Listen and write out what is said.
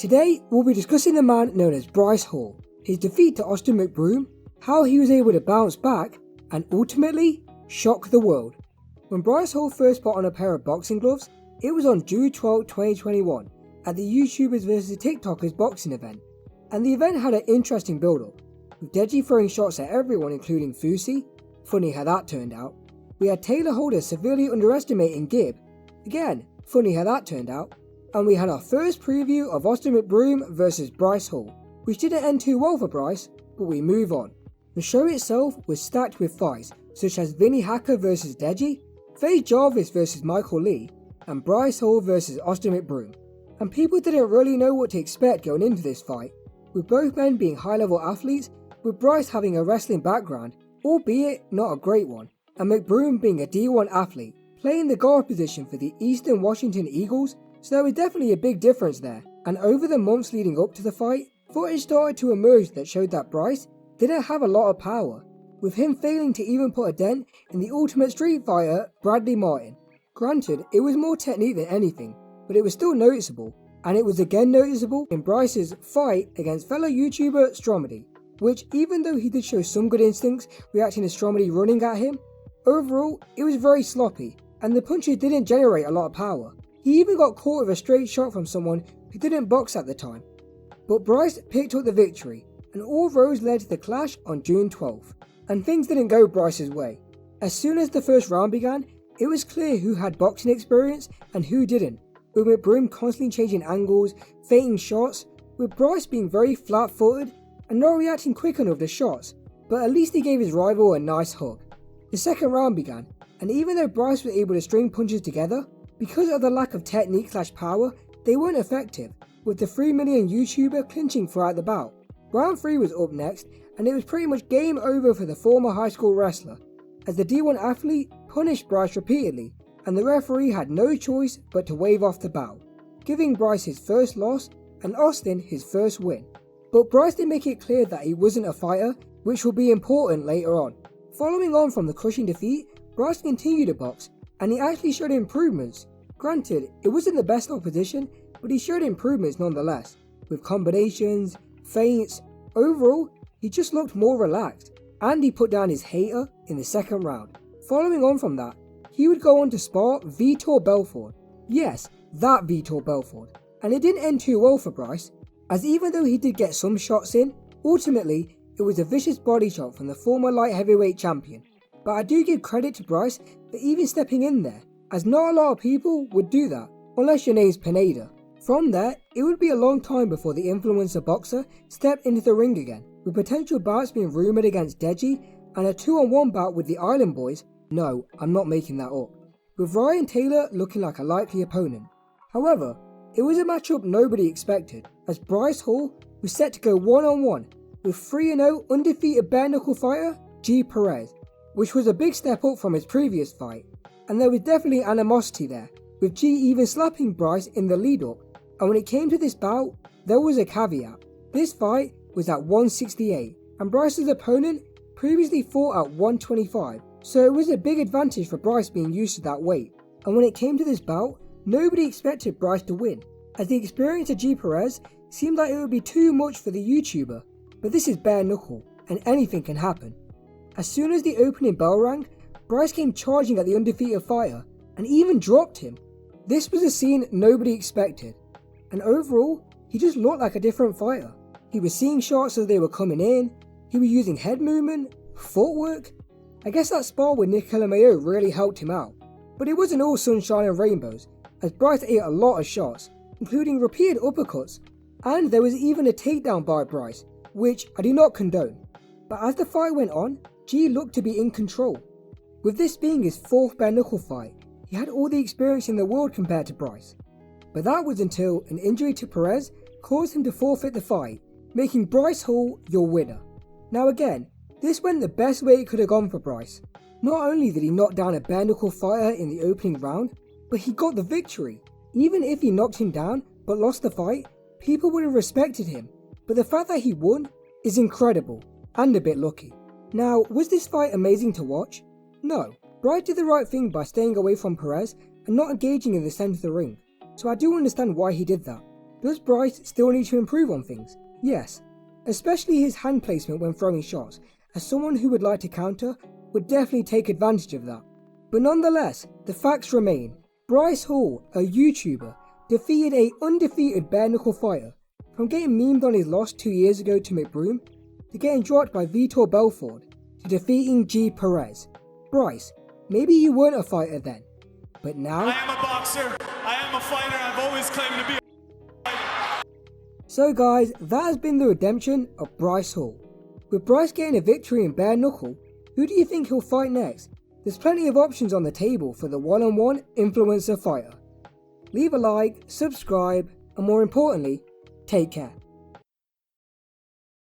Today, we'll be discussing the man known as Bryce Hall, his defeat to Austin McBroom, how he was able to bounce back, and ultimately, shock the world. When Bryce Hall first put on a pair of boxing gloves, it was on June 12, 2021, at the YouTubers vs TikTokers boxing event, and the event had an interesting build-up, with Deji throwing shots at everyone including Fusi, funny how that turned out. We had Taylor Holder severely underestimating Gibb, again, funny how that turned out. And we had our first preview of Austin McBroom vs Bryce Hall, which didn't end too well for Bryce, but we move on. The show itself was stacked with fights such as Vinny Hacker vs Deji, Faye Jarvis vs Michael Lee, and Bryce Hall vs Austin McBroom. And people didn't really know what to expect going into this fight, with both men being high-level athletes, with Bryce having a wrestling background, albeit not a great one, and McBroom being a D1 athlete, playing the guard position for the Eastern Washington Eagles. So there was definitely a big difference there, and over the months leading up to the fight, footage started to emerge that showed that Bryce didn't have a lot of power, with him failing to even put a dent in the Ultimate Street Fighter Bradley Martin. Granted, it was more technique than anything, but it was still noticeable, and it was again noticeable in Bryce's fight against fellow YouTuber Stromedy, which even though he did show some good instincts reacting to Stromedy running at him, overall it was very sloppy, and the punches didn't generate a lot of power. He even got caught with a straight shot from someone who didn't box at the time. But Bryce picked up the victory, and all roads led to the clash on June 12th. And things didn't go Bryce's way. As soon as the first round began, it was clear who had boxing experience and who didn't, with McBroom constantly changing angles, feinting shots, with Bryce being very flat-footed and not reacting quick enough to shots, but at least he gave his rival a nice hug. The second round began, and even though Bryce was able to string punches together, because of the lack of technique/power, they weren't effective, with the 3 million YouTuber clinching throughout the bout. Round 3 was up next, and it was pretty much game over for the former high school wrestler, as the D1 athlete punished Bryce repeatedly, and the referee had no choice but to wave off the bout, giving Bryce his first loss and Austin his first win. But Bryce did make it clear that he wasn't a fighter, which will be important later on. Following on from the crushing defeat, Bryce continued to box, and he actually showed improvements. Granted, it wasn't the best opposition, but he showed improvements nonetheless, with combinations, feints. Overall, he just looked more relaxed, and he put down his hater in the second round. Following on from that, he would go on to spar Vitor Belfort. Yes, that Vitor Belfort. And it didn't end too well for Bryce, as even though he did get some shots in, ultimately, it was a vicious body shot from the former light heavyweight champion. But I do give credit to Bryce for even stepping in there, as not a lot of people would do that, unless your name's Pineda. From there, it would be a long time before the influencer boxer stepped into the ring again, with potential bouts being rumoured against Deji, and a 2-on-1 bout with the Island Boys. No, I'm not making that up, with Ryan Taylor looking like a likely opponent. However, it was a matchup nobody expected, as Bryce Hall was set to go 1-on-1 with 3-0 undefeated bare-knuckle fighter G Perez, which was a big step up from his previous fight. And there was definitely animosity there, with G even slapping Bryce in the lead-up, and when it came to this bout, there was a caveat. This fight was at 168, and Bryce's opponent previously fought at 125, so it was a big advantage for Bryce being used to that weight. And when it came to this bout, nobody expected Bryce to win, as the experience of G Perez seemed like it would be too much for the YouTuber, but this is bare knuckle, and anything can happen. As soon as the opening bell rang, Bryce came charging at the undefeated fighter, and even dropped him. This was a scene nobody expected, and overall, he just looked like a different fighter. He was seeing shots as they were coming in, he was using head movement, footwork. I guess that spar with Nick LMAO really helped him out, but it wasn't all sunshine and rainbows, as Bryce ate a lot of shots, including repeated uppercuts, and there was even a takedown by Bryce, which I do not condone. But as the fight went on, G looked to be in control. With this being his 4th bare-knuckle fight, he had all the experience in the world compared to Bryce. But that was until an injury to Perez caused him to forfeit the fight, making Bryce Hall your winner. Now again, this went the best way it could have gone for Bryce. Not only did he knock down a bare-knuckle fighter in the opening round, but he got the victory. Even if he knocked him down but lost the fight, people would have respected him. But the fact that he won is incredible, and a bit lucky. Now, was this fight amazing to watch? No. Bryce did the right thing by staying away from Perez and not engaging in the centre of the ring, so I do understand why he did that. Does Bryce still need to improve on things? Yes, especially his hand placement when throwing shots, as someone who would like to counter would definitely take advantage of that. But nonetheless, the facts remain. Bryce Hall, a YouTuber, defeated a undefeated bare knuckle fighter, from getting memed on his loss 2 years ago to McBroom, to getting dropped by Vitor Belfort, to defeating G. Perez. Bryce, maybe you weren't a fighter then, but now... I am a boxer, I am a fighter, I've always claimed to be a fighter. So guys, that has been the redemption of Bryce Hall. With Bryce getting a victory in bare knuckle, who do you think he'll fight next? There's plenty of options on the table for the one-on-one influencer fighter. Leave a like, subscribe, and more importantly, take care.